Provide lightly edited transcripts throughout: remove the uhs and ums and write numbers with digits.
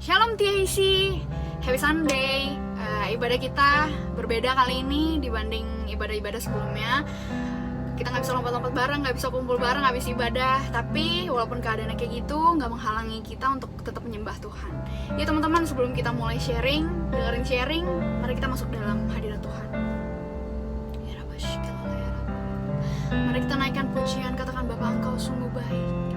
Shalom TIC, Happy Sunday. Ibadah kita berbeda kali ini dibanding ibadah-ibadah sebelumnya. Kita nggak bisa lompat-lompat bareng, nggak bisa kumpul bareng habis ibadah. Tapi walaupun keadaannya kayak gitu, nggak menghalangi kita untuk tetap menyembah Tuhan. Ya teman-teman, sebelum kita mulai dengerin sharing, mari kita masuk dalam hadirat Tuhan. Ya Rabbi, syukurlah ya Rabbi. Mari kita naikkan pujian, katakan Bapa Engkau sungguh baik.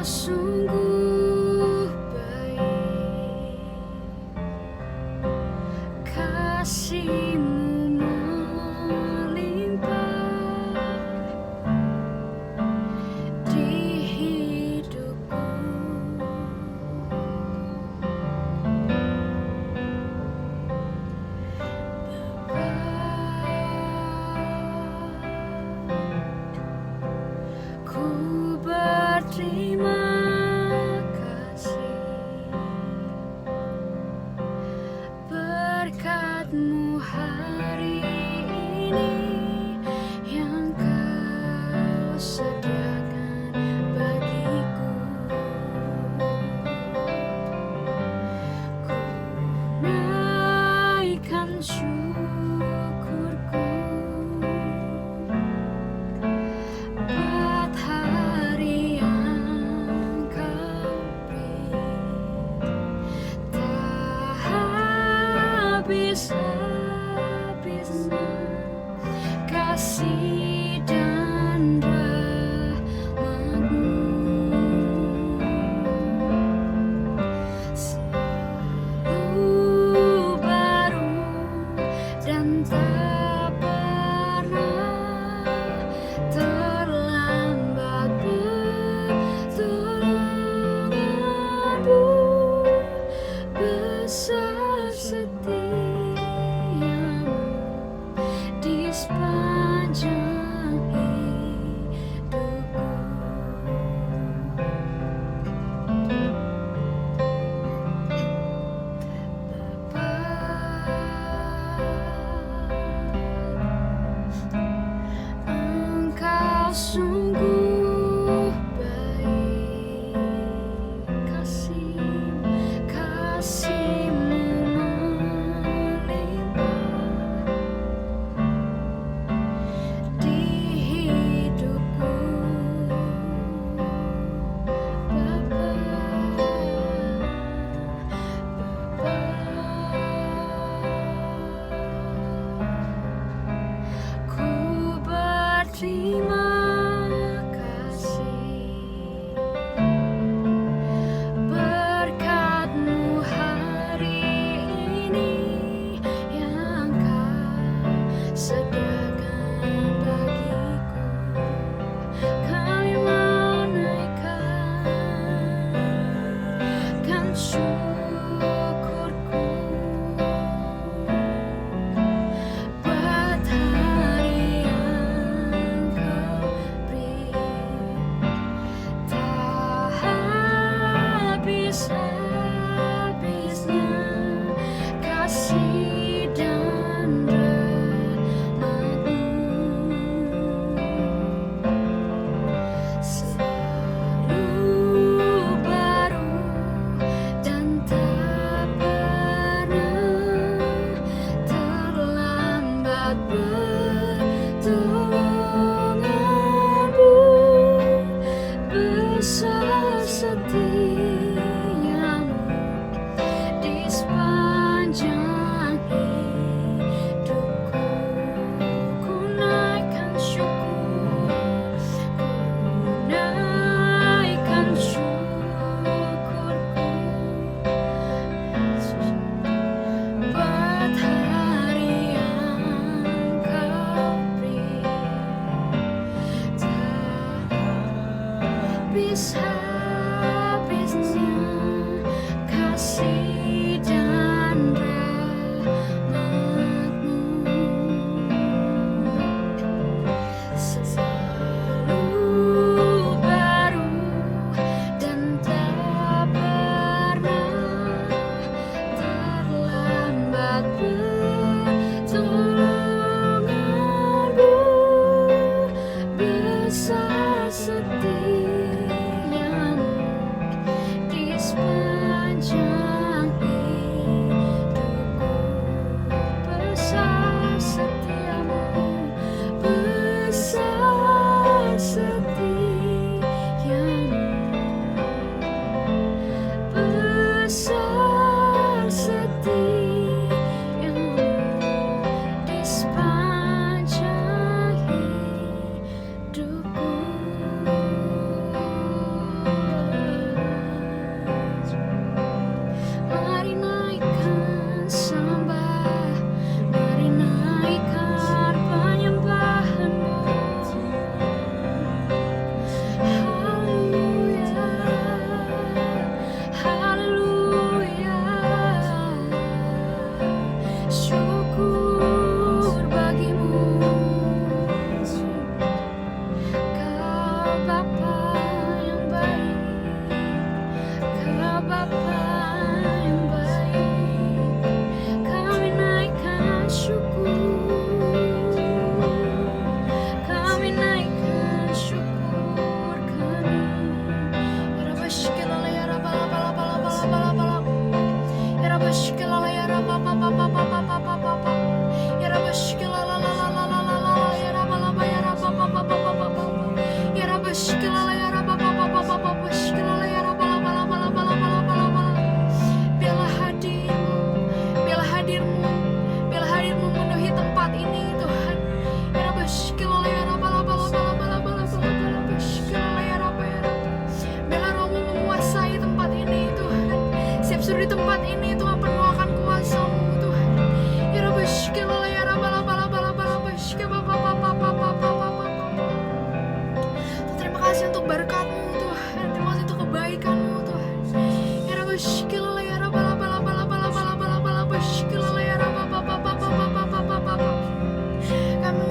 Sungguh baik, kasih-Mu melimpah di hidupku. Bapa, ku berterima berkat-Mu hari ini yang Kau sediakan bagiku. Ku naikkan syukurku buat hari yang Kau beri. Habis-habisnya kasih dan rahmat-Mu selalu baru dan tak pernah terlambat. Pertolongan-Mu besar, setia-Mu di sepanjang hidupku. Bapa, Engkau sungguh baik, kasih-Mu melimpah di hidupku. Bapa, ku berterima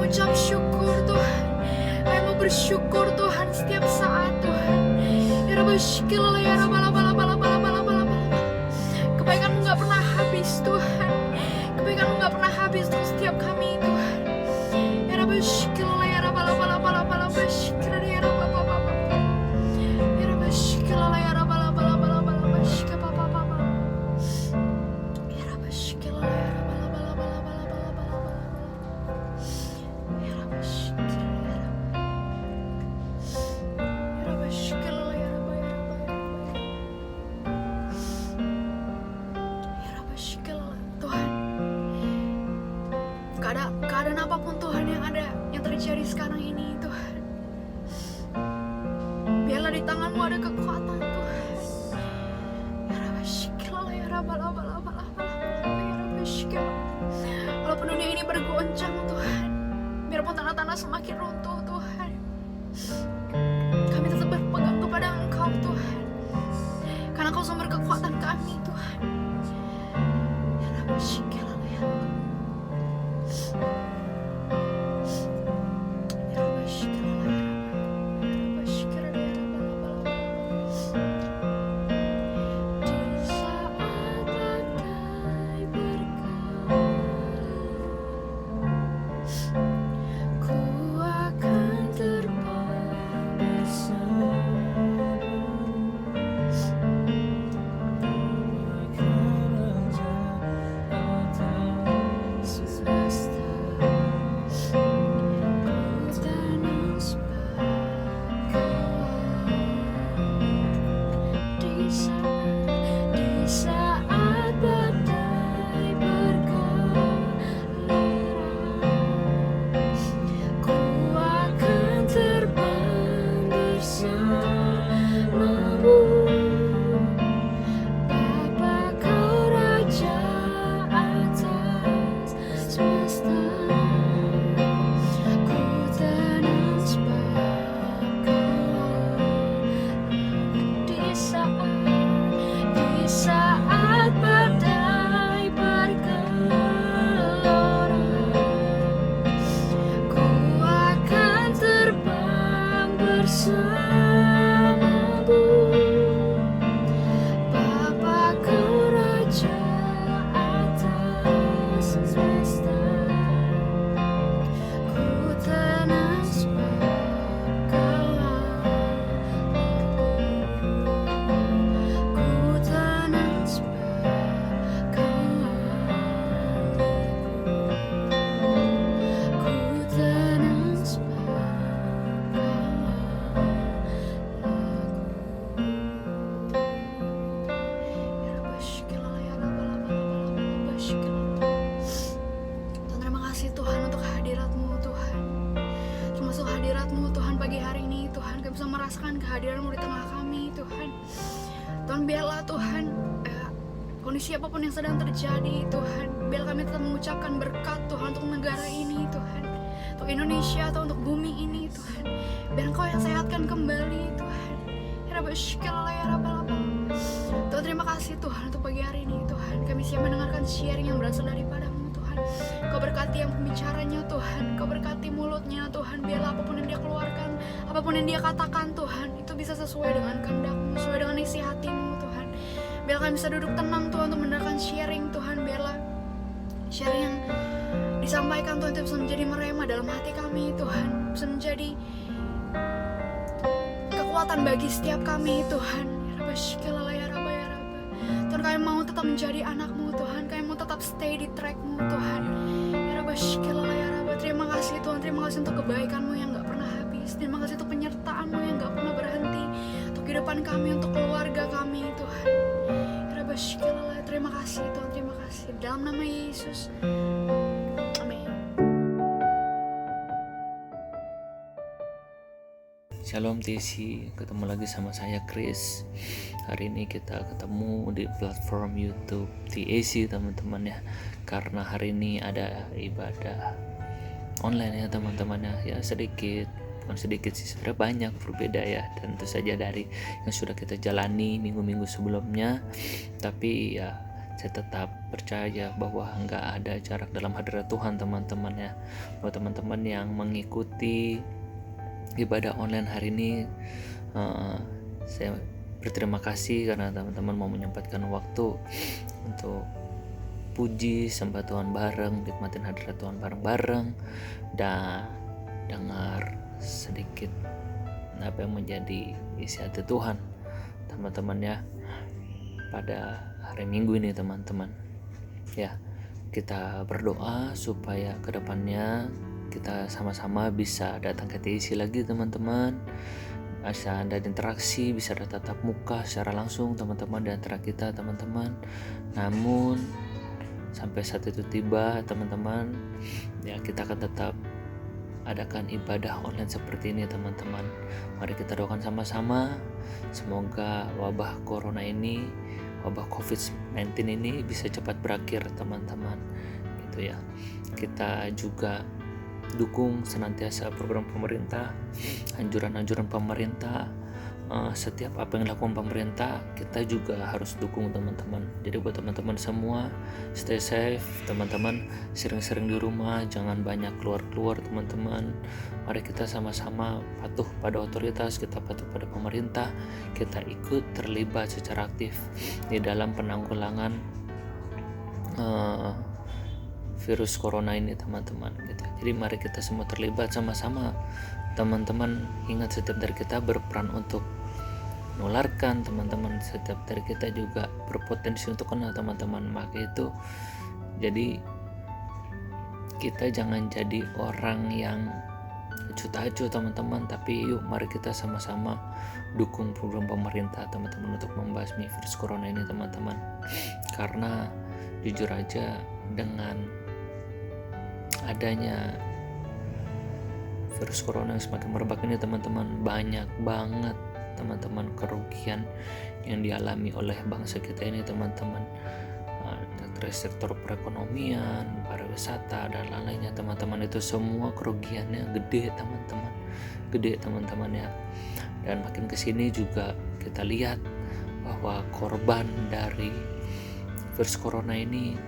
mengucap syukur Tuhan. Kami mau bersyukur Tuhan setiap saat Tuhan. Ya Rabbi syikilala ya Rabbi kebaikan-Mu gak pernah habis Tuhan. Kebaikan-Mu gak pernah habis untuk setiap kami Tuhan. Ya Rabbi syikilala ya Rabbi syikilala ya Rabbi ya Rabbi syikilala ya Rabbi syikilala ya Rabbi syikilala ya keadaan apapun Tuhan yang terjadi sekarang ini Tuhan, biarlah di tangan-Mu ada kekuatan Tuhan. Ya Rabbi syikilala ya Rabbi walaupun dunia ini bergoncang Tuhan, biarpun tanah-tanah semakin runtuh Tuhan, kami tetap berpegang kepada Engkau Tuhan, karena Engkau sumber kekuatan kami Tuhan. Ya Rabbi syikilala ya Rabbi. Kehadiran-Mu di tengah kami Tuhan. Tuhan biarlah Tuhan kondisi apapun yang sedang terjadi Tuhan, biar kami tetap mengucapkan berkat Tuhan untuk negara ini Tuhan, untuk Indonesia atau untuk bumi ini Tuhan. Biar Engkau yang sehatkan kembali Tuhan. Ya Rabbi syikilala ya Rabbi. Tuhan terima kasih Tuhan untuk pagi hari ini Tuhan. Kami siap mendengarkan sharing yang berasal daripada-Mu Tuhan. Kau berkati yang pembicaranya Tuhan, Kau berkati mulutnya Tuhan. Biarlah apapun yang dia keluarkan, apapun yang dia katakan Tuhan, itu bisa sesuai dengan kehendak-Mu, sesuai dengan isi hati-Mu Tuhan. Biarlah kami bisa duduk tenang Tuhan untuk mendengarkan sharing Tuhan. Biarlah sharing yang disampaikan Tuhan itu bisa menjadi merema dalam hati kami Tuhan, bisa menjadi kekuatan bagi setiap kami Tuhan. Ya Rabbi syikilala ya Rabbi ya Rabbi. Tuhan kami mau tetap menjadi anak-Mu Tuhan, kami mau tetap stay di track-Mu Tuhan. Ya Rabbi syikilala ya Rabbi. Terima kasih Tuhan, terima kasih untuk kebaikan-Mu yang gak pernah habis. Terima kasih untuk penyertaan-Mu yang gak pernah berhenti untuk kehidupan kami, untuk keluarga kami Tuhan. Ya Rabbi syikilala. Terima kasih Tuhan, terima kasih. Dalam nama Yesus. Amin. Shalom TC, ketemu lagi sama saya Chris. Hari ini kita ketemu di platform YouTube TAC teman-teman ya. Karena hari ini ada ibadah online ya teman-teman ya. Sedikit, bukan sedikit sih, sebenarnya banyak berbeda ya. Dan tentu saja dari yang sudah kita jalani minggu-minggu sebelumnya. Tapi ya saya tetap percaya bahwa nggak ada jarak dalam hadirat Tuhan teman-teman ya. Buat teman-teman yang mengikuti ibadah online hari ini, saya berterima kasih karena teman-teman mau menyempatkan waktu untuk puji sembah Tuhan bareng, nikmatin hadirat Tuhan bareng-bareng, dan dengar sedikit apa yang menjadi isi hati Tuhan teman-teman ya pada hari Minggu ini teman-teman ya. Kita berdoa supaya kedepannya kita sama-sama bisa datang ke TIC lagi teman-teman, bisa ada interaksi, bisa ada tatap muka secara langsung teman-teman di antara kita teman-teman. Namun sampai saat itu tiba teman-teman ya, kita akan tetap adakan ibadah online seperti ini teman-teman. Mari kita doakan sama-sama semoga wabah corona ini, wabah COVID-19 ini bisa cepat berakhir teman-teman gitu ya. Kita juga dukung senantiasa program pemerintah, anjuran-anjuran pemerintah, setiap apa yang dilakukan pemerintah kita juga harus dukung teman-teman. Jadi buat teman-teman semua, stay safe teman-teman, sering-sering di rumah, jangan banyak keluar-keluar teman-teman. Mari kita sama-sama patuh pada otoritas, kita patuh pada pemerintah, kita ikut terlibat secara aktif di dalam penanggulangan virus corona ini teman-teman gitu. Jadi mari kita semua terlibat sama-sama teman-teman. Ingat, setiap dari kita berperan untuk menularkan teman-teman, setiap dari kita juga berpotensi untuk kena teman-teman. Maka itu jadi kita jangan jadi orang yang acuh-acuh teman-teman, tapi yuk mari kita sama-sama dukung program pemerintah teman-teman untuk membasmi virus corona ini teman-teman. Karena jujur aja dengan adanya virus corona yang semakin merebak ini teman-teman, banyak banget teman-teman kerugian yang dialami oleh bangsa kita ini teman-teman, dari sektor perekonomian, pariwisata dan lain-lainnya teman-teman. Itu semua kerugiannya gede teman-teman ya. Dan makin kesini juga kita lihat bahwa korban dari virus corona ini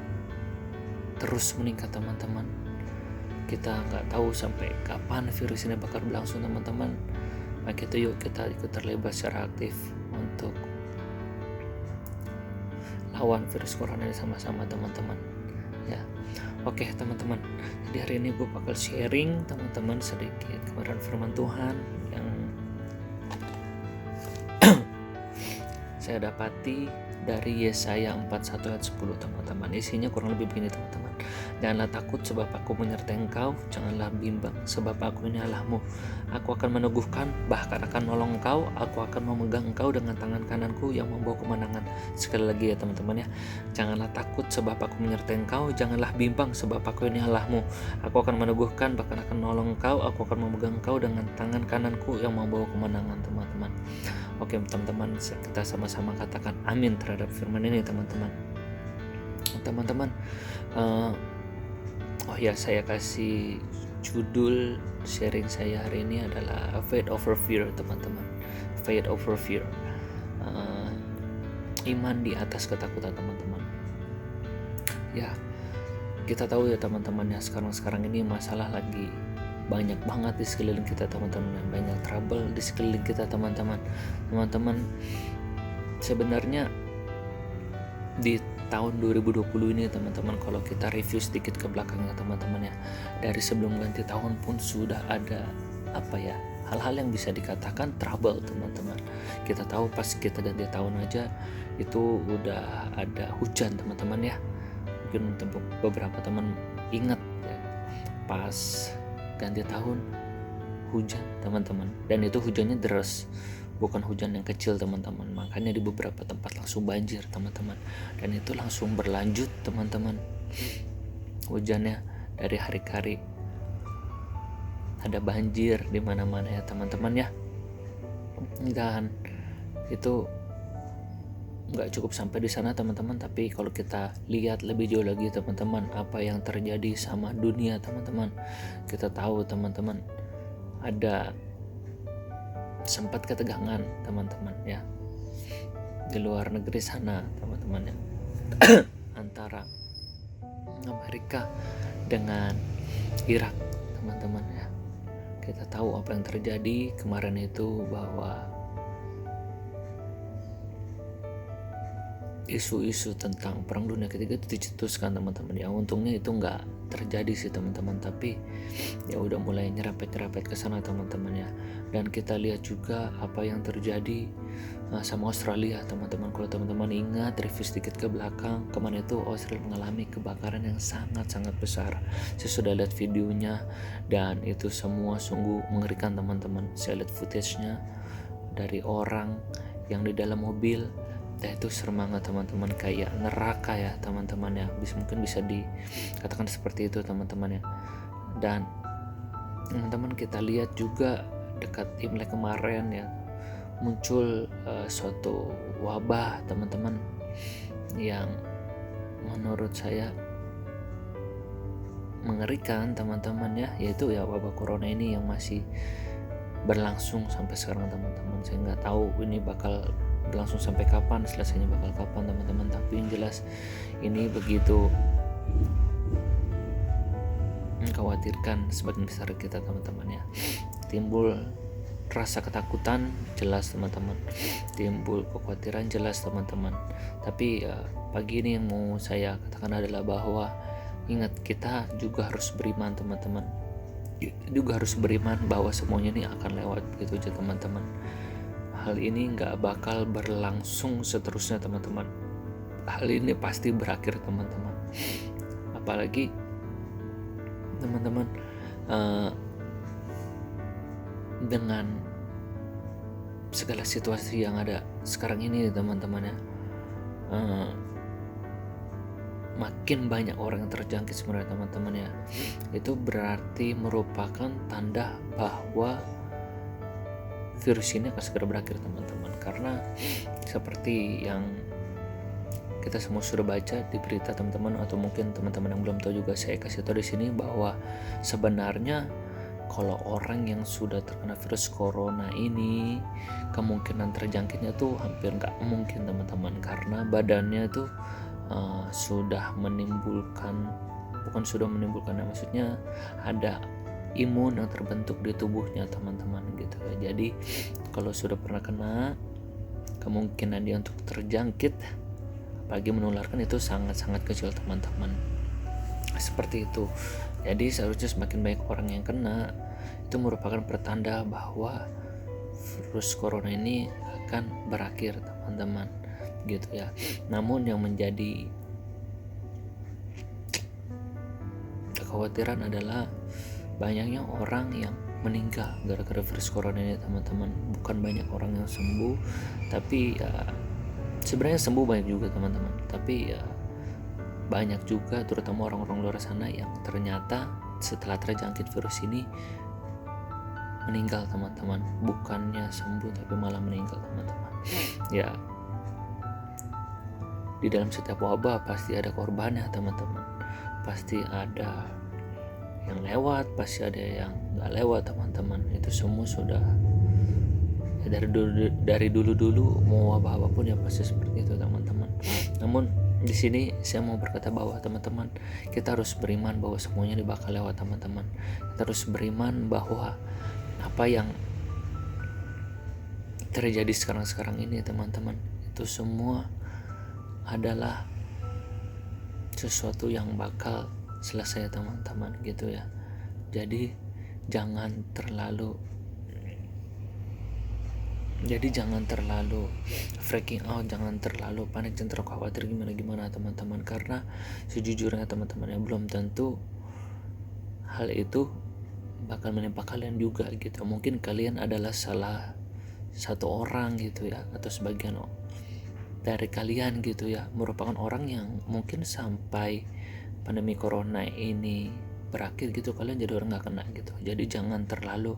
terus meningkat teman-teman. Kita nggak tahu sampai kapan virus ini bakal berlangsung teman-teman. Maka itu yuk kita ikut terlibat secara aktif untuk lawan virus corona ini sama-sama teman-teman ya. Oke teman-teman, jadi hari ini gue bakal sharing teman-teman sedikit kebenaran firman Tuhan yang saya dapati dari Yesaya 41 ayat 10 teman-teman. Isinya kurang lebih begini teman-teman. Janganlah takut sebab aku menyertai engkau, janganlah bimbang sebab aku ini Allahmu. Aku akan meneguhkan, bahkan akan menolong engkau, aku akan memegang engkau dengan tangan kananku yang membawa kemenangan. Sekali lagi ya teman-teman ya, janganlah takut sebab aku menyertai engkau, janganlah bimbang sebab aku ini Allahmu. Aku akan meneguhkan, bahkan akan menolong engkau, aku akan memegang engkau dengan tangan kananku yang membawa kemenangan teman-teman. Oke teman-teman, kita sama-sama katakan amin terhadap firman ini teman-teman. Teman-teman, saya kasih judul sharing saya hari ini adalah Faith Over Fear teman-teman. Faith Over Fear, iman di atas ketakutan teman-teman. Ya, kita tahu ya teman-teman ya, sekarang ini masalah lagi banyak banget di sekeliling kita teman-teman, banyak trouble di sekeliling kita teman-teman. Sebenarnya di tahun 2020 ini teman-teman, kalau kita review sedikit ke belakangnya teman-teman ya, dari sebelum ganti tahun pun sudah ada hal-hal yang bisa dikatakan trouble teman-teman. Kita tahu pas kita ganti tahun aja itu udah ada hujan teman-teman ya. Mungkin untuk beberapa teman ingat ya, pas ganti tahun hujan teman-teman, dan itu hujannya deras, bukan hujan yang kecil teman-teman. Makanya di beberapa tempat langsung banjir teman-teman, dan itu langsung berlanjut teman-teman. Hujannya dari hari ke hari, ada banjir di mana-mana ya teman-teman ya. Dan itu nggak cukup sampai di sana teman-teman, tapi kalau kita lihat lebih jauh lagi teman-teman, apa yang terjadi sama dunia teman-teman, kita tahu teman-teman ada sempat ketegangan teman-teman ya di luar negeri sana teman-teman ya. antara Amerika dengan Irak, teman-teman ya. Kita tahu apa yang terjadi kemarin itu, bahwa isu-isu tentang perang dunia ketiga itu dicetuskan, teman-teman ya. Untungnya itu nggak terjadi sih, teman-teman, tapi ya udah mulai nyerempet ke sana, teman-teman ya. Dan kita lihat juga apa yang terjadi sama Australia, teman-teman. Kalau teman-teman ingat, review sedikit ke belakang, kemarin itu Australia mengalami kebakaran yang sangat-sangat besar. Saya sudah lihat videonya dan itu semua sungguh mengerikan, teman-teman. Saya lihat footage-nya dari orang yang di dalam mobil. Dan itu serem banget, teman-teman, kayak neraka ya, teman-teman ya. Mungkin bisa dikatakan seperti itu, teman-teman ya. Dan teman-teman, kita lihat juga dekat Imlek kemarin ya, muncul suatu wabah, teman-teman, yang menurut saya mengerikan, teman-teman ya, yaitu ya wabah corona ini yang masih berlangsung sampai sekarang, teman-teman. Saya nggak tahu ini bakal berlangsung sampai kapan, selesainya bakal kapan, teman-teman, tapi yang jelas ini begitu mengkhawatirkan sebagian besar kita, teman-teman ya. Timbul rasa ketakutan jelas, teman-teman, timbul kekhawatiran jelas, teman-teman. Tapi pagi ini yang mau saya katakan adalah bahwa ingat, kita juga harus beriman, teman-teman, juga harus beriman bahwa semuanya ini akan lewat, begitu aja, teman-teman. Hal ini nggak bakal berlangsung seterusnya, teman-teman. Hal ini pasti berakhir, teman-teman. Apalagi teman-teman, dengan segala situasi yang ada sekarang ini, teman-teman ya, makin banyak orang yang terjangkit sebenarnya, teman-teman ya. Itu berarti merupakan tanda bahwa virus ini akan segera berakhir, teman-teman. Karena seperti yang kita semua sudah baca di berita, teman-teman, atau mungkin teman-teman yang belum tahu juga saya kasih tahu di sini, bahwa sebenarnya kalau orang yang sudah terkena virus corona ini, kemungkinan terjangkitnya tuh hampir nggak mungkin, teman-teman, karena badannya tuh sudah menimbulkan, bukan sudah menimbulkan ya, maksudnya ada imun yang terbentuk di tubuhnya, teman-teman, gitu ya. Jadi kalau sudah pernah kena, kemungkinan dia untuk terjangkit apalagi menularkan itu sangat-sangat kecil, teman-teman. Seperti itu. Jadi seharusnya semakin banyak orang yang kena, itu merupakan pertanda bahwa virus corona ini akan berakhir, teman-teman, gitu ya. Namun yang menjadi kekhawatiran adalah banyaknya orang yang meninggal gara-gara virus corona ini, teman-teman. Bukan banyak orang yang sembuh, tapi ya sebenarnya sembuh banyak juga, teman-teman. Tapi ya banyak juga, terutama orang-orang luar sana, yang ternyata setelah terjangkit virus ini meninggal, teman-teman. Bukannya sembuh tapi malah meninggal, teman-teman. Ya, di dalam setiap wabah pasti ada korbannya, teman-teman. Pasti ada yang lewat, pasti ada yang nggak lewat, teman-teman. Itu semua sudah ya, dari dulu mau wabah apapun ya pasti seperti itu, teman-teman. Namun di sini saya mau berkata bahwa teman-teman, kita harus beriman bahwa semuanya bakal lewat, teman-teman. Kita harus beriman bahwa apa yang terjadi sekarang ini, teman-teman, itu semua adalah sesuatu yang bakal selesai, teman-teman, gitu ya. Jadi jangan terlalu freaking out, jangan terlalu panik, jangan terlalu khawatir gimana teman-teman, karena sejujurnya, teman-teman, yang belum tentu hal itu bakal menimpa kalian juga, gitu. Mungkin kalian adalah salah satu orang, gitu ya, atau sebagian dari kalian, gitu ya, merupakan orang yang mungkin sampai pandemi corona ini berakhir, gitu, kalian jadi orang gak kena, gitu. Jadi jangan terlalu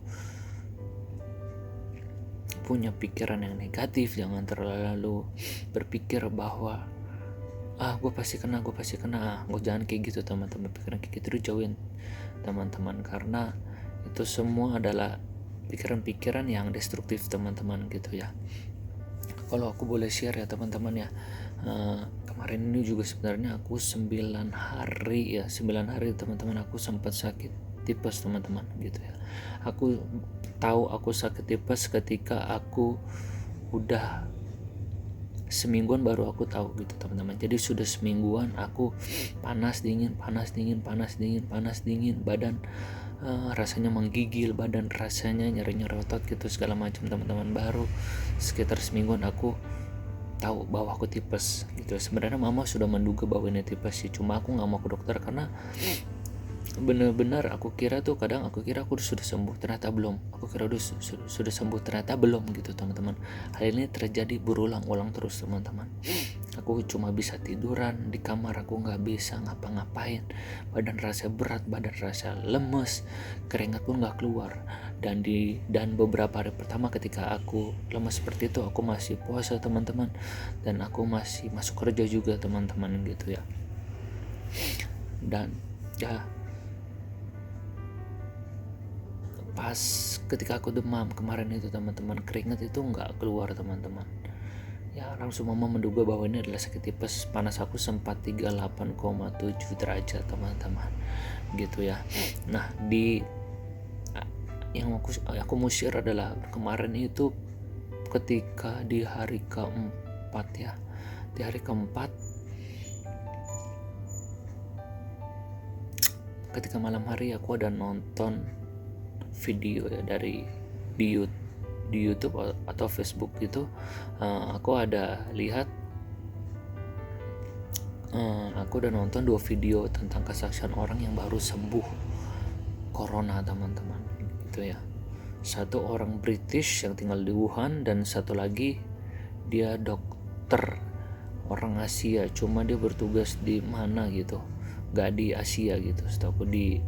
punya pikiran yang negatif, jangan terlalu berpikir bahwa gue pasti kena, gue jangan kayak gitu, teman-teman. Pikiran kayak gitu dijauhin, teman-teman, karena itu semua adalah pikiran-pikiran yang destruktif, teman-teman, gitu ya. kalau aku boleh share ya teman-teman ya, kemarin ini juga sebenarnya aku 9 hari teman-teman aku sempat sakit tipes teman-teman gitu ya. Aku tahu aku sakit tipes ketika aku udah semingguan baru aku tahu gitu teman-teman. Jadi sudah semingguan aku panas dingin, badan rasanya menggigil, badan rasanya nyeri-nyeri otot gitu segala macam teman-teman. Baru sekitar semingguan aku tahu bahwa aku tipes gitu. Sebenarnya mama sudah menduga bahwa ini tipes sih, cuma aku nggak mau ke dokter karena bener-bener aku kira aku sudah sembuh, ternyata belum. Aku kira sudah sembuh, ternyata belum gitu teman-teman. Hal ini terjadi berulang-ulang terus teman-teman. Aku cuma bisa tiduran di kamar, aku nggak bisa ngapa-ngapain, badan rasa berat, badan rasa lemes, keringat pun nggak keluar. Dan beberapa hari pertama ketika aku lemes seperti itu, aku masih puasa teman-teman, dan aku masih masuk kerja juga teman-teman gitu ya. Dan ya pas ketika aku demam kemarin itu teman-teman, keringat itu nggak keluar teman-teman. Ya langsung mama menduga bahwa ini adalah sakit tipes. Panas aku sempat 38,7 derajat teman-teman gitu ya. Nah yang aku mau share adalah kemarin itu ketika di hari keempat ya, di hari keempat ketika malam hari aku ada nonton video ya di YouTube atau Facebook gitu. Aku ada lihat, aku udah nonton 2 video tentang kesaksian orang yang baru sembuh corona teman-teman gitu ya. Satu orang British yang tinggal di Wuhan, dan satu lagi dia dokter orang Asia, cuma dia bertugas di mana gitu, gak di Asia gitu, setahu aku di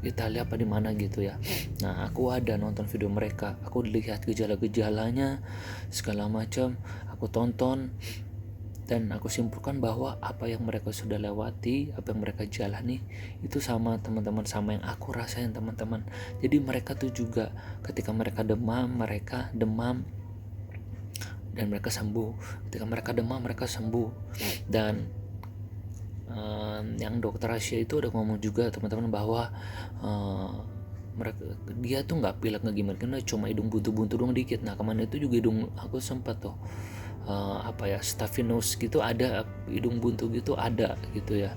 Italia apa di mana gitu ya. Nah aku ada nonton video mereka, aku lihat gejala-gejalanya segala macam, aku tonton dan aku simpulkan bahwa apa yang mereka sudah lewati, apa yang mereka jalani itu sama teman-teman, sama yang aku rasain teman-teman. Jadi mereka tuh juga ketika mereka demam dan mereka sembuh, ketika mereka demam mereka sembuh. Dan yang dokter Asia itu udah ngomong juga teman-teman bahwa dia tuh nggak pilek nggak gimana, cuma hidung buntu-buntu doang dikit. Nah kemarin itu juga hidung aku sempat tuh stuffy nose gitu, ada hidung buntu gitu ada gitu ya,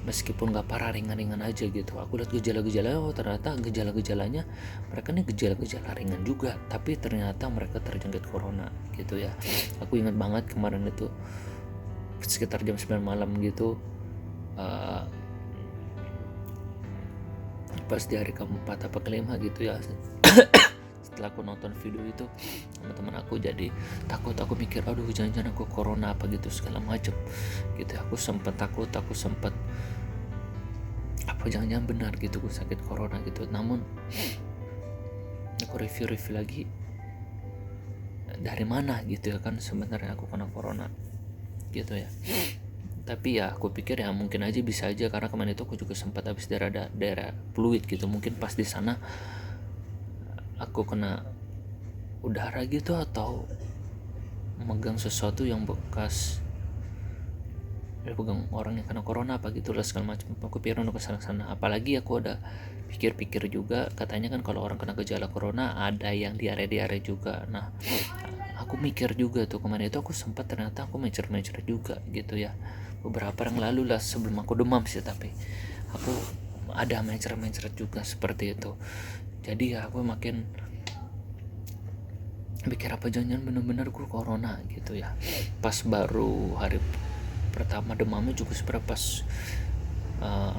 meskipun nggak parah, ringan-ringan aja gitu. Aku lihat gejala-gejalanya, oh ternyata gejala-gejalanya mereka nih gejala-gejala ringan juga, tapi ternyata mereka terjangkit corona gitu ya. Aku ingat banget kemarin itu sekitar jam 9 malam gitu, pas di hari keempat apa kelima gitu ya. Setelah aku nonton video itu, teman-teman, aku jadi takut. Aku mikir, aduh jangan-jangan aku corona apa gitu segala macam gitu. Aku sempat takut, aku sempat apa jangan-jangan benar gitu aku sakit corona gitu. Namun aku review lagi, dari mana gitu ya kan sebenarnya aku kena corona gitu ya. Tapi ya aku pikir ya mungkin aja bisa aja, karena kemarin itu aku juga sempat habis daerah fluid gitu. Mungkin pas di sana aku kena udara gitu, atau megang sesuatu yang bekas pegang orang yang kena corona apa gitu lah segala macam. Aku pikir untuk kesana-sana. Apalagi aku ada pikir-pikir juga, katanya kan kalau orang kena gejala corona ada yang diare juga. Nah aku mikir juga tuh, kemarin itu aku sempat ternyata aku mencret juga gitu ya, beberapa yang lalu lah sebelum aku demam sih, tapi aku ada mencret juga seperti itu. Jadi ya aku makin pikir apa jangan benar-benar gue corona gitu ya. Pas baru hari pertama demamnya juga sebenarnya pas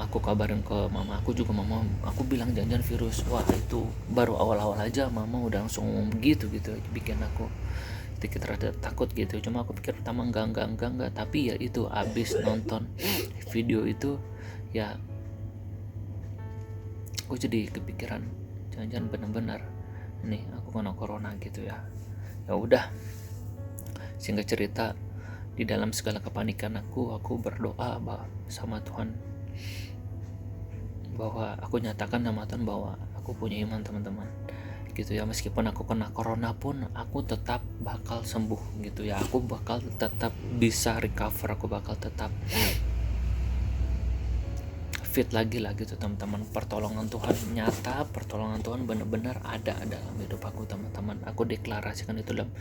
aku kabarin ke mama aku juga, aku bilang jangan virus. Wah itu baru awal-awal aja mama udah langsung ngomong gitu bikin aku sedikit rada takut gitu. Cuma aku pikir pertama enggak, tapi ya itu abis nonton video itu ya aku jadi kepikiran jangan benar-benar nih aku kena corona gitu ya. Ya udah, singkat cerita, di dalam segala kepanikan aku berdoa sama Tuhan, bahwa aku nyatakan sama Tuhan bahwa aku punya iman teman-teman gitu ya. Meskipun aku kena corona pun aku tetap bakal sembuh gitu ya, aku bakal tetap bisa recover, aku bakal tetap fit lagi lah gitu teman-teman. Pertolongan Tuhan nyata, pertolongan Tuhan benar-benar ada dalam hidup aku teman-teman. Aku deklarasikan itu dalam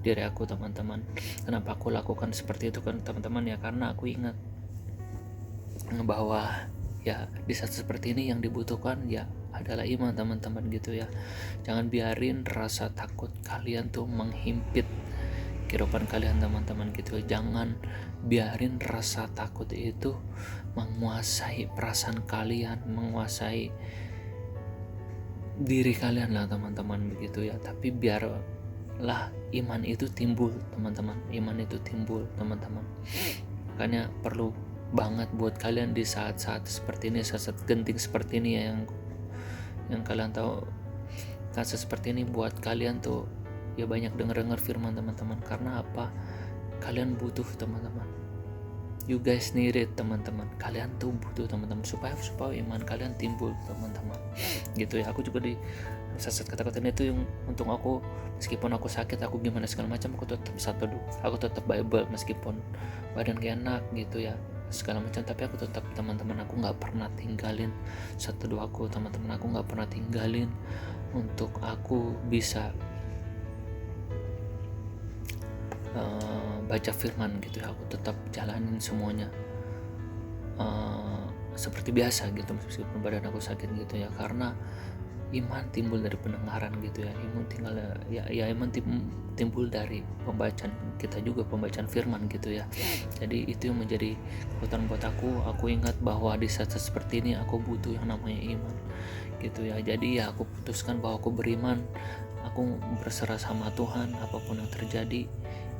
diri aku teman-teman. Kenapa aku lakukan seperti itu kan teman-teman ya, karena aku ingat bahwa ya di saat seperti ini yang dibutuhkan ya adalah iman teman-teman gitu ya. Jangan biarin rasa takut kalian tuh menghimpit kehidupan kalian teman-teman gitu. Jangan biarin rasa takut itu menguasai perasaan kalian, menguasai diri kalian lah teman-teman begitu ya. Tapi biarlah iman itu timbul teman-teman, iman itu timbul teman-teman. Makanya perlu banget buat kalian di saat-saat seperti ini, saat-saat genting seperti ini ya, yang kalian tahu saat seperti ini buat kalian tuh ya banyak dengar firman teman-teman. Karena apa? Kalian butuh teman-teman, you guys need it teman-teman. Kalian tuh butuh teman-teman supaya iman kalian timbul teman-teman gitu ya. Aku juga di saat kata-kata itu yang untuk aku, meskipun aku sakit, aku gimana segala macam, aku tetap satu dulu, aku tetap Bible meskipun badan gak enak gitu ya segala macam, tapi aku tetap teman-teman, aku nggak pernah tinggalin satu dua aku teman-teman. Aku nggak pernah tinggalin untuk aku bisa baca firman gitu ya. Aku tetap jalanin semuanya seperti biasa gitu meskipun badan aku sakit gitu ya. Karena iman timbul dari pendengaran gitu ya. Iman timbul dari pembacaan kita juga, pembacaan firman gitu ya. Jadi itu yang menjadi kekuatan buat aku. Aku ingat bahwa di saat seperti ini aku butuh yang namanya iman gitu ya. Jadi ya aku putuskan bahwa aku beriman, aku berserah sama Tuhan. Apapun yang terjadi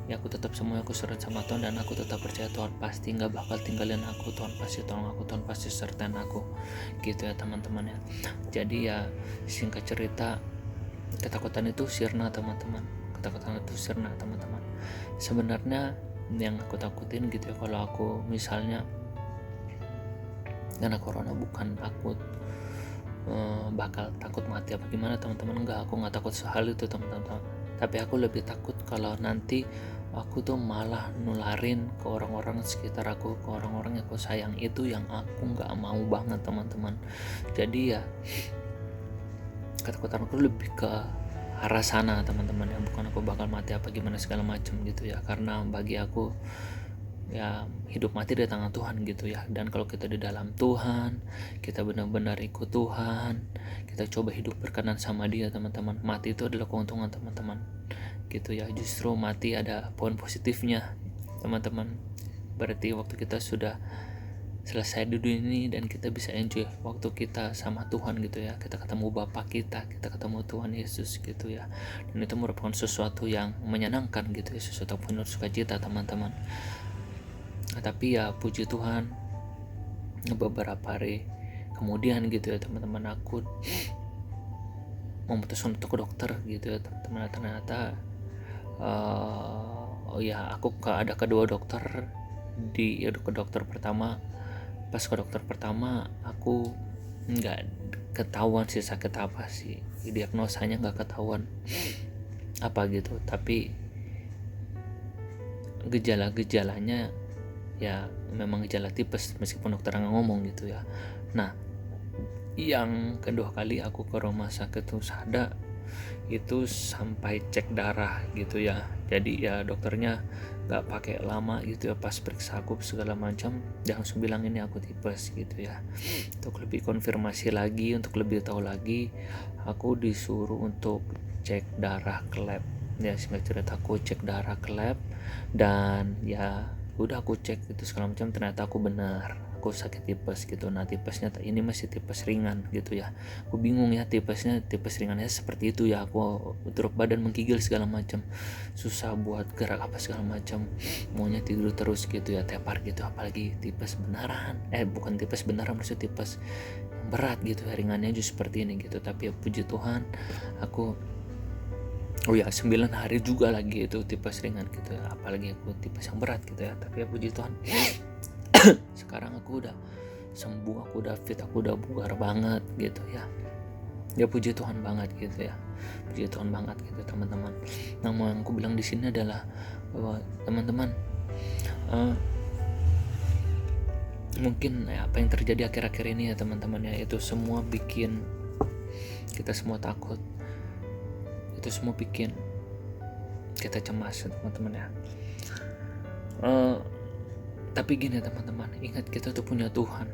ya aku tetap semuanya aku serahkan sama Tuhan, dan aku tetap percaya Tuhan pasti nggak bakal tinggalin aku, Tuhan pasti tolong aku, Tuhan pasti sertain aku gitu ya teman-teman ya. Jadi ya singkat cerita, ketakutan itu sirna teman-teman, ketakutan itu sirna teman-teman. Sebenarnya yang aku takutin gitu ya, kalau aku misalnya karena corona, bukan aku bakal takut mati apa gimana teman-teman, enggak, aku nggak takut hal itu teman-teman. Tapi aku lebih takut kalau nanti aku tuh malah nularin ke orang-orang sekitar aku, ke orang-orang yang aku sayang, itu yang aku nggak mau banget teman-teman. Jadi ya ketakutan aku lebih ke arah sana teman-teman ya, bukan aku bakal mati apa gimana segala macam gitu ya. Karena bagi aku ya hidup mati di tangan Tuhan gitu ya. Dan kalau kita di dalam Tuhan, kita benar-benar ikut Tuhan, kita coba hidup berkenan sama Dia teman-teman, mati itu adalah keuntungan teman-teman gitu ya. Justru mati ada poin positifnya teman-teman. Berarti waktu kita sudah selesai di dunia ini dan kita bisa enjoy waktu kita sama Tuhan gitu ya. Kita ketemu Bapa kita ketemu Tuhan Yesus gitu ya. Dan itu merupakan sesuatu yang menyenangkan gitu ya, sesuatu penuh sukacita teman-teman. Nah, tapi ya puji Tuhan, beberapa hari kemudian gitu ya teman-teman, aku memutuskan untuk ke dokter gitu ya teman-teman. Ternyata aku ada kedua dokter. Ke dokter pertama, pas ke dokter pertama aku nggak ketahuan sih sakit apa sih, diagnosanya nggak ketahuan apa gitu, tapi gejala-gejalanya ya memang gejala tipes meskipun dokter nggak ngomong gitu ya. Nah, yang kedua kali aku ke rumah sakit Husada itu sampai cek darah gitu ya. Jadi ya dokternya nggak pakai lama gitu ya, pas periksa aku segala macam dia langsung bilang ini aku tipes gitu ya. Untuk lebih konfirmasi lagi, untuk lebih tahu lagi, aku disuruh untuk cek darah ke lab ya. Singkat cerita aku cek darah ke lab, dan ya udah aku cek itu segala macam, ternyata aku benar, aku sakit tipes gitu. Nah, tipesnya ini masih tipes ringan gitu ya. Aku bingung ya, tipes ringannya seperti itu ya. Aku drop badan, menggigil segala macam, susah buat gerak apa segala macam, maunya tidur terus gitu ya, tepar gitu. Apalagi tipes beneran, bukan tipes beneran, maksud tipes yang berat gitu ya, ringannya juga seperti ini gitu. Tapi ya puji Tuhan, aku 9 hari juga lagi itu tipes ringan gitu ya. Apalagi aku tipes yang berat gitu ya. Tapi ya puji Tuhan, sekarang aku udah sembuh, aku udah fit, aku udah bugar banget gitu ya. Ya puji Tuhan banget gitu ya, puji Tuhan banget gitu teman-teman. Nah, mau yang aku bilang di sini adalah bahwa teman-teman, mungkin apa yang terjadi akhir-akhir ini ya teman-teman ya, itu semua bikin kita semua takut, itu semua bikin kita cemas ya teman-teman ya. Tapi gini teman-teman, ingat kita tuh punya Tuhan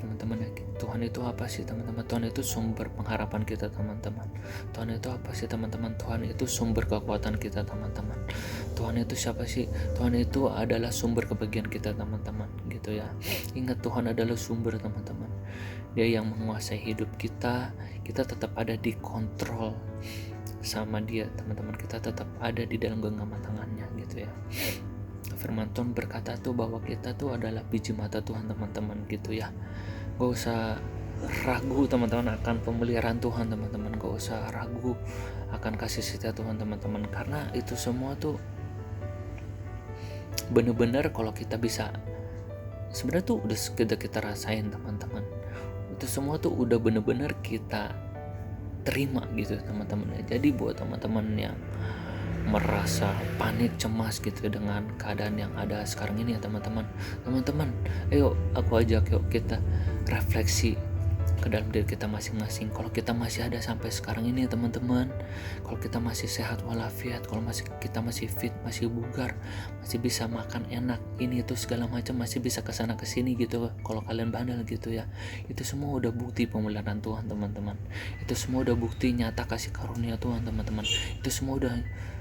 teman-teman ya. Tuhan itu apa sih teman-teman? Tuhan itu sumber pengharapan kita teman-teman. Tuhan itu apa sih teman-teman? Tuhan itu sumber kekuatan kita teman-teman. Tuhan itu siapa sih? Tuhan itu adalah sumber kebahagiaan kita teman-teman gitu ya. Ingat, Tuhan adalah sumber teman-teman. Dia yang menguasai hidup kita. Kita tetap ada di kontrol sama Dia teman-teman. Kita tetap ada di dalam genggaman tangannya gitu ya. Firman Tuhan berkata tuh bahwa kita tuh adalah biji mata Tuhan teman-teman gitu ya. Gak usah ragu teman-teman akan pemeliharaan Tuhan teman-teman. Gak usah ragu akan kasih setia Tuhan teman-teman, karena itu semua tuh bener-bener kalau kita bisa, sebenarnya tuh udah kita rasain teman-teman. Itu semua tuh udah bener-bener kita terima gitu teman-teman. Jadi buat teman-teman yang merasa panik, cemas gitu dengan keadaan yang ada sekarang ini ya teman-teman, ayo aku ajak, yuk kita refleksi ke dalam diri kita masing-masing. Kalau kita masih ada sampai sekarang ini ya teman-teman, kalau kita masih sehat walafiat, kalau kita masih fit, masih bugar, masih bisa makan enak, ini itu segala macam, masih bisa kesana kesini gitu, kalau kalian bandel gitu ya, itu semua udah bukti pemeliharaan Tuhan teman-teman. Itu semua udah bukti nyata kasih karunia Tuhan teman-teman. Itu semua udah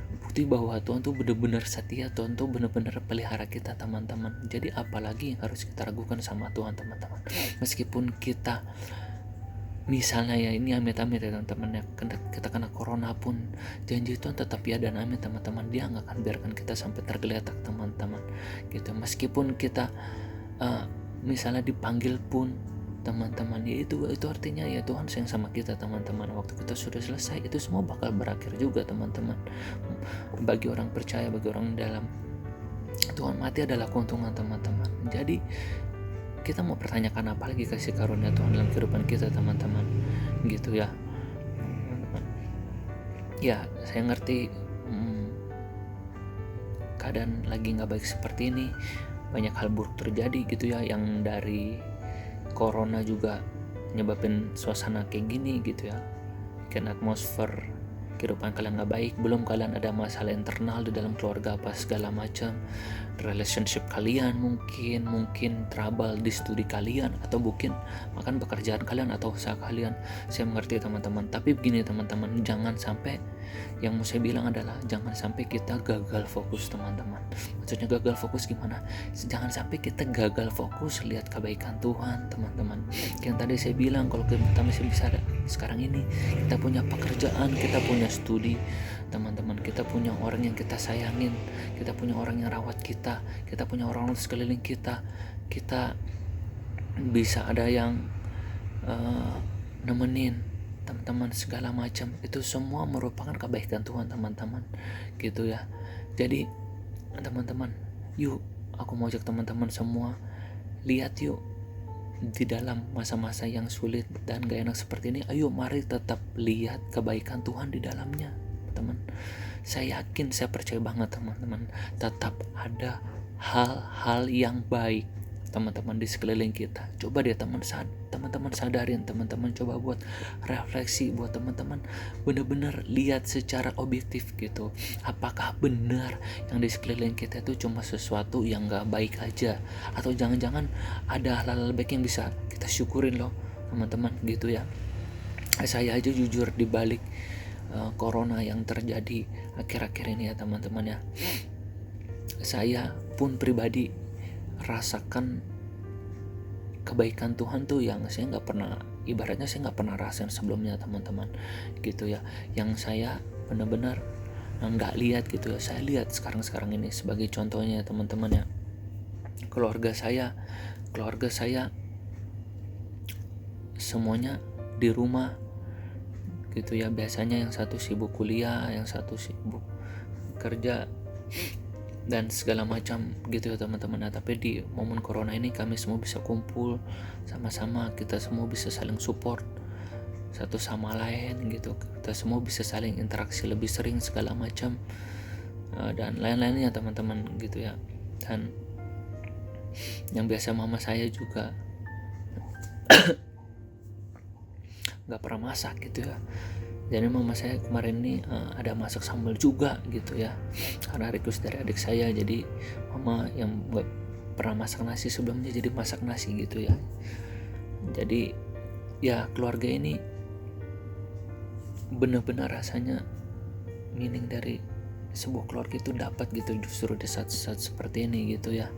bukti bahwa Tuhan tuh benar-benar setia, Tuhan tuh benar-benar pelihara kita teman-teman. Jadi apalagi yang harus kita ragukan sama Tuhan teman-teman. Meskipun kita misalnya ya ini amit-amit ya teman-teman ya, kita kena corona pun, janji Tuhan tetap ya dan amin teman-teman. Dia nggak akan biarkan kita sampai tergeletak teman-teman gitu. Meskipun kita misalnya dipanggil pun teman-teman, ya itu artinya ya Tuhan sayang sama kita teman-teman. Waktu kita sudah selesai, itu semua bakal berakhir juga teman-teman. Bagi orang percaya, bagi orang dalam Tuhan, mati adalah keuntungan teman-teman. Jadi kita mau pertanyakan apa lagi kasih karunia Tuhan dalam kehidupan kita teman-teman gitu ya. Ya saya ngerti keadaan lagi gak baik seperti ini, banyak hal buruk terjadi gitu ya, yang dari corona juga nyebabin suasana kayak gini gitu ya, bikin atmosfer kehidupan kalian gak baik. Belum kalian ada masalah internal di dalam keluarga apa segala macam, relationship kalian mungkin trouble di studi kalian, atau mungkin makan pekerjaan kalian atau usaha kalian. Saya mengerti teman-teman, tapi begini teman-teman, jangan sampai, yang mau saya bilang adalah jangan sampai kita gagal fokus teman-teman. Maksudnya gagal fokus gimana? Jangan sampai kita gagal fokus lihat kebaikan Tuhan teman-teman. Yang tadi saya bilang, kalau kita masih bisa ada sekarang ini, kita punya pekerjaan, kita punya studi teman-teman, kita punya orang yang kita sayangin, kita punya orang yang rawat kita punya orang di sekeliling kita bisa ada yang nemenin teman-teman segala macam. Itu semua merupakan kebaikan Tuhan teman-teman gitu ya. Jadi teman-teman, yuk aku mau ajak teman-teman semua, lihat yuk di dalam masa-masa yang sulit dan gak enak seperti ini, ayo mari tetap lihat kebaikan Tuhan di dalamnya teman. Saya yakin, saya percaya banget teman-teman, tetap ada hal-hal yang baik teman-teman di sekeliling kita. Coba deh teman-teman sadarin, teman-teman coba buat refleksi, buat teman-teman benar-benar lihat secara objektif gitu. Apakah benar yang di sekeliling kita itu cuma sesuatu yang gak baik aja, atau jangan-jangan ada hal-hal baik yang bisa kita syukurin loh teman-teman gitu ya. Saya aja jujur di balik corona yang terjadi akhir-akhir ini ya teman-teman ya, saya pun pribadi rasakan kebaikan Tuhan tuh yang saya nggak pernah, ibaratnya saya nggak pernah rasain sebelumnya teman-teman gitu ya, yang saya benar-benar nggak lihat gitu ya. Saya lihat sekarang ini sebagai contohnya teman-teman ya, keluarga saya semuanya di rumah gitu ya. Biasanya yang satu sibuk kuliah, yang satu sibuk kerja dan segala macam gitu ya teman-teman. Nah, tapi di momen corona ini kami semua bisa kumpul sama-sama, kita semua bisa saling support satu sama lain gitu, kita semua bisa saling interaksi lebih sering segala macam, dan lain-lainnya teman-teman gitu ya. Dan yang biasa mama saya juga nggak pernah masak gitu ya, jadi mama saya kemarin ini ada masak sambal juga gitu ya, karena request dari adik saya. Jadi mama yang nggak pernah masak nasi sebelumnya jadi masak nasi gitu ya. Jadi ya keluarga ini benar-benar rasanya meaning dari sebuah keluarga itu dapat gitu justru di saat-saat seperti ini gitu ya.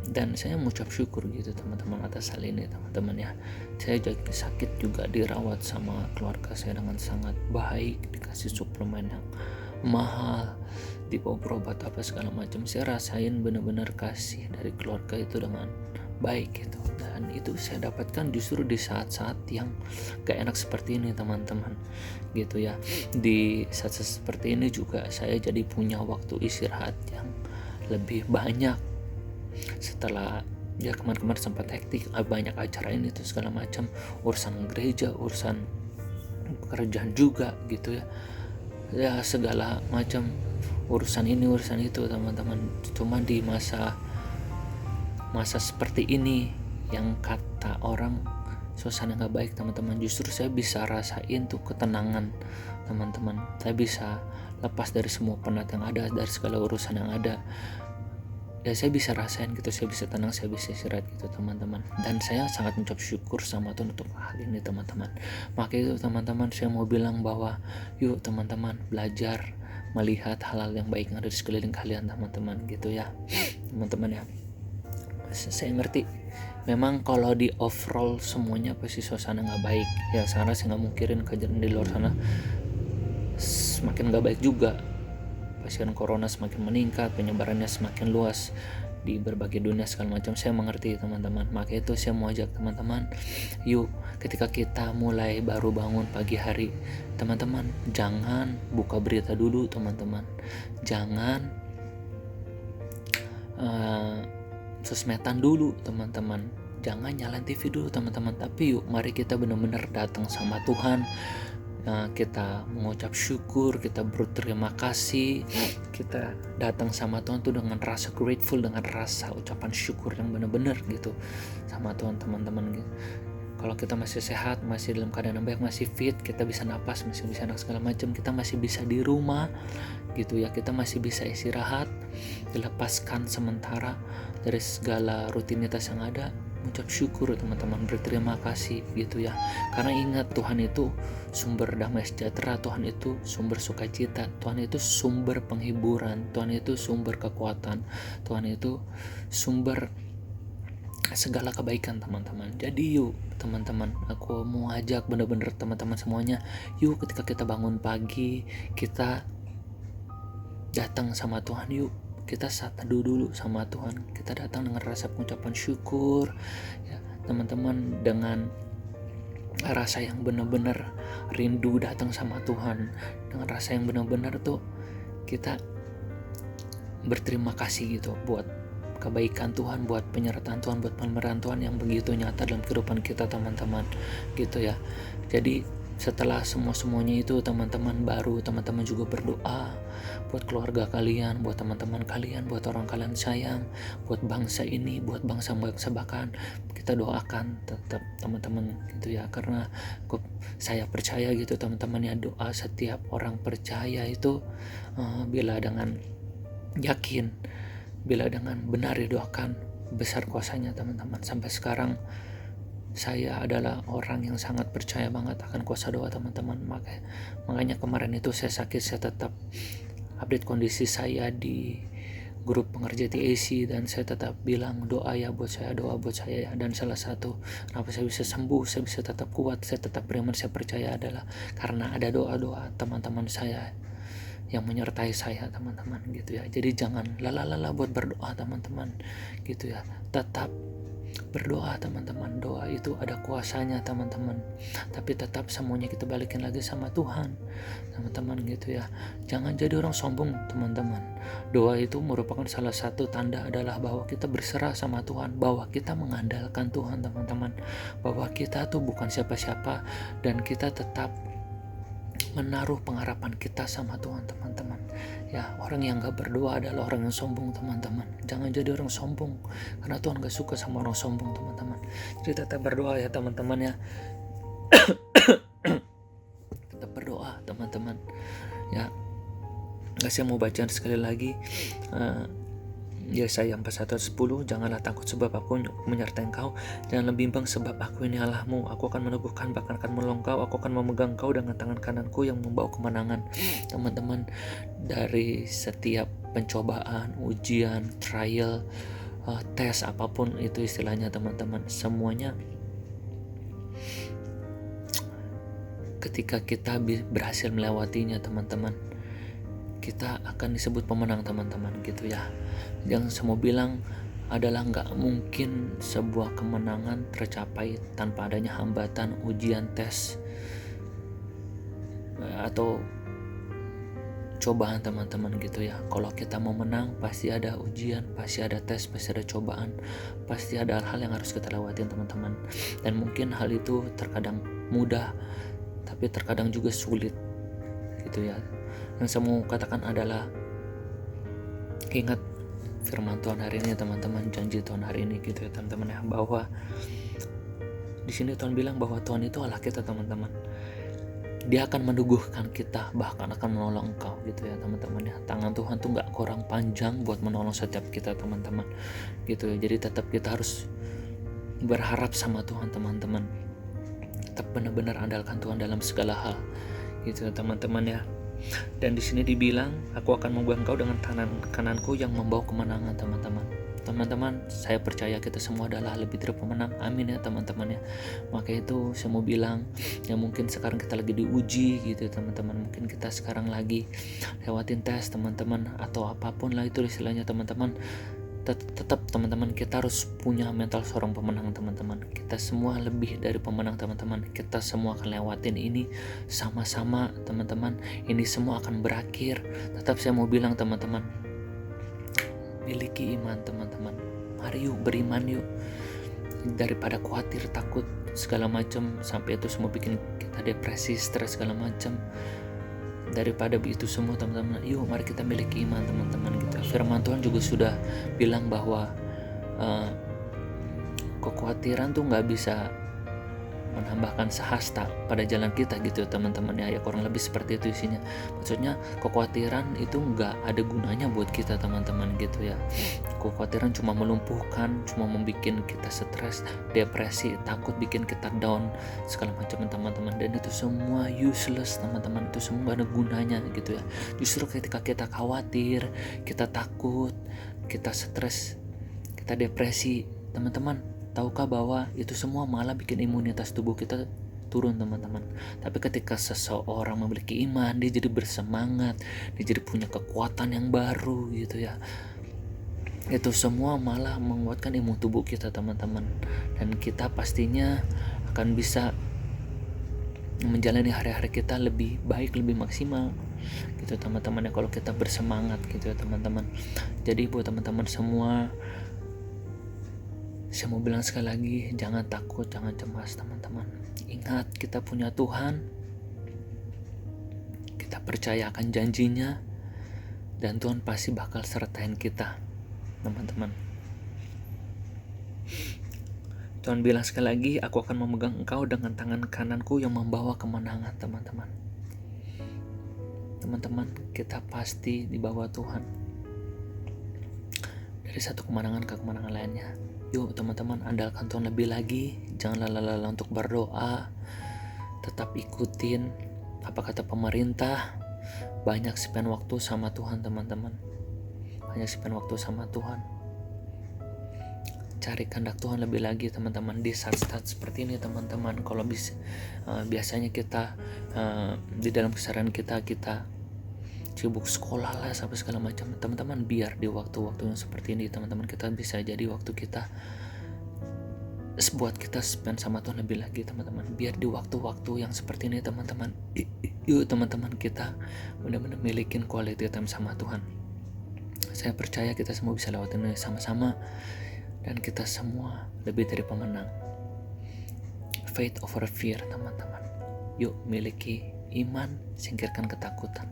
Dan saya mengucap syukur gitu teman-teman atas hal ini teman-teman ya. Saya sakit juga dirawat sama keluarga saya dengan sangat baik, dikasih suplemen yang mahal, dibawa berobat apa segala macam. Saya rasain benar-benar kasih dari keluarga itu dengan baik gitu. Dan itu saya dapatkan justru di saat-saat yang gak enak seperti ini teman-teman gitu ya. Di saat-saat seperti ini juga saya jadi punya waktu istirahat yang lebih banyak. Setelah ya kemarin sempat hektik, banyak acara ini tuh segala macam, urusan gereja, urusan pekerjaan juga gitu ya, ya segala macam urusan ini urusan itu teman-teman. Cuma di masa seperti ini yang kata orang suasana nggak baik teman-teman, justru saya bisa rasain tuh ketenangan teman-teman. Saya bisa lepas dari semua penat yang ada, dari segala urusan yang ada. Ya saya bisa rasain gitu, saya bisa tenang, saya bisa istirahat gitu teman-teman. Dan saya sangat mengucap syukur sama Tuhan untuk hal ini teman-teman. Maka itu teman-teman, saya mau bilang bahwa yuk teman-teman belajar melihat hal-hal yang baik yang ada di sekeliling kalian teman-teman gitu ya teman-teman ya. Saya ngerti memang kalau di overall semuanya pasti suasana nggak baik ya, karena saya nggak mungkirin kejadian di luar sana semakin nggak baik juga. Pasien corona semakin meningkat, penyebarannya semakin luas di berbagai dunia segala macam. Saya mengerti teman-teman. Maka itu saya mau ajak teman-teman, yuk ketika kita mulai baru bangun pagi hari, teman-teman jangan buka berita dulu teman-teman, jangan sosmedan dulu teman-teman, jangan nyalain TV dulu teman-teman. Tapi yuk mari kita benar-benar datang sama Tuhan, kita mengucap syukur, kita berterima kasih, kita datang sama Tuhan tuh dengan rasa grateful, dengan rasa ucapan syukur yang benar-benar gitu sama Tuhan teman-teman gitu. Kalau kita masih sehat, masih dalam keadaan yang baik, masih fit, kita bisa napas, masih bisa enak segala macam, kita masih bisa di rumah gitu ya, kita masih bisa istirahat, dilepaskan sementara dari segala rutinitas yang ada, mengucap syukur teman-teman, berterima kasih gitu ya. Karena ingat Tuhan itu sumber damai sejahtera, Tuhan itu sumber sukacita, Tuhan itu sumber penghiburan, Tuhan itu sumber kekuatan, Tuhan itu sumber segala kebaikan teman-teman. Jadi yuk teman-teman, aku mau ajak bener-bener teman-teman semuanya, yuk ketika kita bangun pagi, kita datang sama Tuhan, yuk kita saat teduh dulu sama Tuhan, kita datang dengan rasa pengucapan syukur ya teman-teman, dengan rasa yang benar-benar rindu datang sama Tuhan, dengan rasa yang benar-benar tuh kita berterima kasih gitu buat kebaikan Tuhan, buat penyertaan Tuhan, buat pemeliharaan Tuhan yang begitu nyata dalam kehidupan kita teman-teman gitu ya. Jadi setelah semuanya itu teman-teman, baru teman-teman juga berdoa buat keluarga kalian, buat teman-teman kalian, buat orang kalian sayang, buat bangsa ini, buat bangsa bahkan kita doakan tetap teman-teman gitu ya. Karena saya percaya gitu teman-teman ya, doa setiap orang percaya itu bila dengan yakin, bila dengan benar didoakan, besar kuasanya teman-teman. Sampai sekarang saya adalah orang yang sangat percaya banget akan kuasa doa teman-teman. Makanya kemarin itu saya sakit, saya tetap update kondisi saya di grup pengerja TAC, dan saya tetap bilang doa ya buat saya, doa buat saya ya. Dan salah satu kenapa saya bisa sembuh, saya bisa tetap kuat, saya tetap beriman, saya percaya adalah karena ada doa-doa teman-teman saya yang menyertai saya teman-teman gitu ya. Jadi jangan lala buat berdoa teman-teman gitu ya. Tetap Berdoa teman-teman, doa itu ada kuasanya teman-teman. Tapi tetap semuanya kita balikin lagi sama Tuhan teman-teman gitu ya. Jangan jadi orang sombong teman-teman. Doa itu merupakan salah satu tanda adalah bahwa kita berserah sama Tuhan, bahwa kita mengandalkan Tuhan teman-teman, bahwa kita tuh bukan siapa-siapa dan kita tetap menaruh pengharapan kita sama Tuhan teman-teman. Ya, orang yang gak berdoa adalah orang yang sombong teman-teman. Jangan jadi orang sombong, karena Tuhan gak suka sama orang sombong teman-teman. Jadi tetap berdoa ya teman-teman ya. Tetap berdoa teman-teman ya. Saya mau bacaan sekali lagi Yesaya 41:10. Janganlah takut sebab aku menyertai engkau, janganlah bimbang sebab aku ini Allahmu. Aku akan meneguhkan bahkan akan menolong kau, aku akan memegang kau dengan tangan kananku yang membawa kemenangan. Teman-teman, dari setiap pencobaan, ujian, trial, tes apapun itu istilahnya teman-teman, semuanya ketika kita berhasil melewatinya teman-teman, kita akan disebut pemenang teman-teman gitu ya. Yang saya mau bilang adalah nggak mungkin sebuah kemenangan tercapai tanpa adanya hambatan, ujian, tes atau cobaan teman-teman gitu ya. Kalau kita mau menang pasti ada ujian, pasti ada tes, pasti ada cobaan, pasti ada hal-hal yang harus kita lewatin teman-teman. Dan mungkin hal itu terkadang mudah, tapi terkadang juga sulit gitu ya. Yang saya mau katakan adalah ingat firman Tuhan hari ini teman-teman, janji Tuhan hari ini gitu ya teman-teman ya, bahwa di sini Tuhan bilang bahwa Tuhan itu Allah kita teman-teman. Dia akan meneguhkan kita, bahkan akan menolong engkau gitu ya teman-teman ya. Tangan Tuhan tuh gak kurang panjang buat menolong setiap kita teman-teman gitu ya. Jadi tetap kita harus berharap sama Tuhan teman-teman. Tetap benar-benar andalkan Tuhan dalam segala hal gitu ya teman-teman ya. Dan di sini dibilang, aku akan membuang kau dengan tangan kananku yang membawa kemenangan teman-teman. Teman-teman, saya percaya kita semua adalah lebih dari pemenang. Amin ya teman-teman ya. Maka itu saya mau bilang, ya mungkin sekarang kita lagi diuji gitu teman-teman. Mungkin kita sekarang lagi lewatin tes teman-teman, atau apapun lah itu istilahnya teman-teman. Tetap teman-teman, kita harus punya mental seorang pemenang teman-teman. Kita semua lebih dari pemenang teman-teman. Kita semua akan lewatin ini sama-sama teman-teman. Ini semua akan berakhir. Tetap saya mau bilang teman-teman, miliki iman teman-teman. Mari yuk beriman yuk. Daripada khawatir, takut segala macam, sampai itu semua bikin kita depresi, stres segala macam. Daripada itu semua teman-teman, yuk mari kita miliki iman teman-teman gitu. Firman Tuhan juga sudah bilang bahwa kekhawatiran tuh nggak bisa menambahkan sehasta pada jalan kita gitu teman-teman ya, kurang lebih seperti itu isinya. Maksudnya kekhawatiran itu nggak ada gunanya buat kita teman-teman gitu ya. Kekhawatiran cuma melumpuhkan, cuma membuat kita stres, depresi, takut, bikin kita down segala macam teman-teman. Dan itu semua useless teman-teman, itu semua nggak ada gunanya gitu ya. Justru ketika kita khawatir, kita takut, kita stres, kita depresi teman-teman, tahukah bahwa itu semua malah bikin imunitas tubuh kita turun teman-teman. Tapi ketika seseorang memiliki iman, dia jadi bersemangat, dia jadi punya kekuatan yang baru gitu ya. Itu semua malah menguatkan imun tubuh kita teman-teman. Dan kita pastinya akan bisa menjalani hari-hari kita lebih baik, lebih maksimal gitu teman-teman ya, kalau kita bersemangat gitu ya teman-teman. Jadi buat teman-teman semua, saya mau bilang sekali lagi, jangan takut, jangan cemas teman-teman. Ingat, kita punya Tuhan, kita percaya akan janjinya, dan Tuhan pasti bakal sertain kita teman-teman. Tuhan bilang sekali lagi, aku akan memegang engkau dengan tangan kananku yang membawa kemenangan teman-teman. Teman-teman, kita pasti di bawah Tuhan, dari satu kemenangan ke kemenangan lainnya. Yuk teman-teman, andalkan Tuhan lebih lagi. Janganlah lelah untuk berdoa. Tetap ikutin apa kata pemerintah. Banyak spend waktu sama Tuhan teman-teman. Banyak spend waktu sama Tuhan. Cari kehendak Tuhan lebih lagi teman-teman di saat-saat seperti ini teman-teman. Kalau biasanya kita di dalam keseharian kita sibuk sekolah lah sampai segala macam teman-teman, biar di waktu-waktu yang seperti ini teman-teman, kita bisa jadi waktu kita buat kita spend sama Tuhan lebih lagi teman-teman. Biar di waktu-waktu yang seperti ini teman-teman, yuk teman-teman kita benar-benar milikin quality time sama Tuhan. Saya percaya kita semua bisa lewatin ini sama-sama, dan kita semua lebih dari pemenang. Faith over fear teman-teman. Yuk miliki iman, singkirkan ketakutan.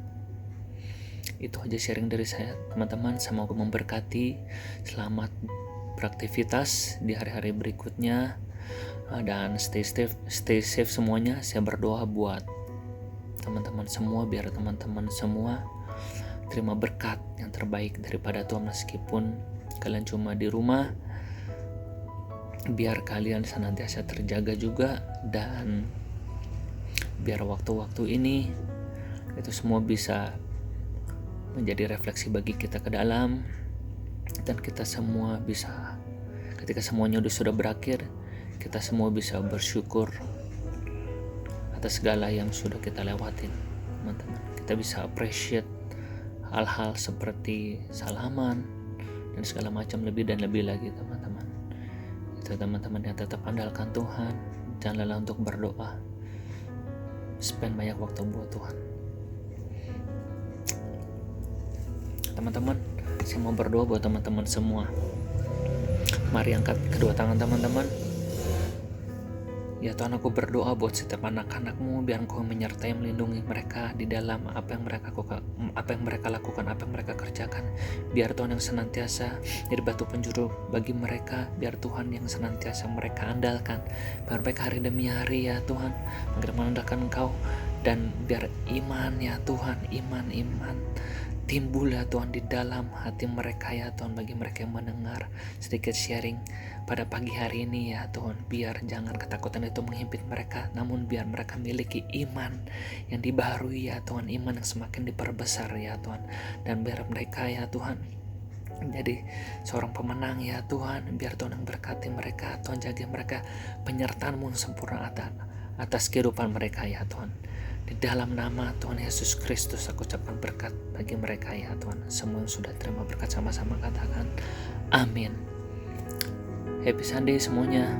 Itu aja sharing dari saya teman-teman. Semoga memberkati. Selamat beraktivitas di hari-hari berikutnya, dan stay safe semuanya. Saya berdoa buat teman-teman semua, biar teman-teman semua terima berkat yang terbaik daripada Tuhan. Meskipun kalian cuma di rumah, biar kalian senantiasa terjaga juga, dan biar waktu-waktu ini itu semua bisa menjadi refleksi bagi kita ke dalam, dan kita semua bisa, ketika semuanya sudah berakhir, kita semua bisa bersyukur atas segala yang sudah kita lewatin teman-teman. Kita bisa appreciate hal-hal seperti salaman dan segala macam, lebih dan lebih lagi teman-teman. Itu teman-teman yang tetap andalkan Tuhan, jangan lelah untuk berdoa, spend banyak waktu buat Tuhan. Teman-teman, saya mau berdoa buat teman-teman semua. Mari angkat kedua tangan teman-teman. Ya Tuhan, aku berdoa buat setiap anak-anak-Mu, biar Engkau menyertai, melindungi mereka di dalam apa yang mereka lakukan, apa yang mereka kerjakan. Biar Tuhan yang senantiasa jadi batu penjuru bagi mereka, biar Tuhan yang senantiasa mereka andalkan, biar mereka hari demi hari ya Tuhan mengandalkan Engkau, dan biar iman ya Tuhan, iman timbul ya Tuhan di dalam hati mereka ya Tuhan, bagi mereka yang mendengar sedikit sharing pada pagi hari ini ya Tuhan. Biar jangan ketakutan itu menghimpit mereka, namun biar mereka miliki iman yang dibaharui ya Tuhan, iman yang semakin diperbesar ya Tuhan, dan biar mereka ya Tuhan menjadi seorang pemenang ya Tuhan. Biar Tuhan yang berkati mereka, Tuhan jaga mereka, penyertaan-Mu yang sempurna atas kehidupan mereka ya Tuhan. Di dalam nama Tuhan Yesus Kristus aku ucapkan berkat bagi mereka ya Tuhan. Semua yang sudah terima berkat sama-sama katakan amin. Happy Sunday semuanya.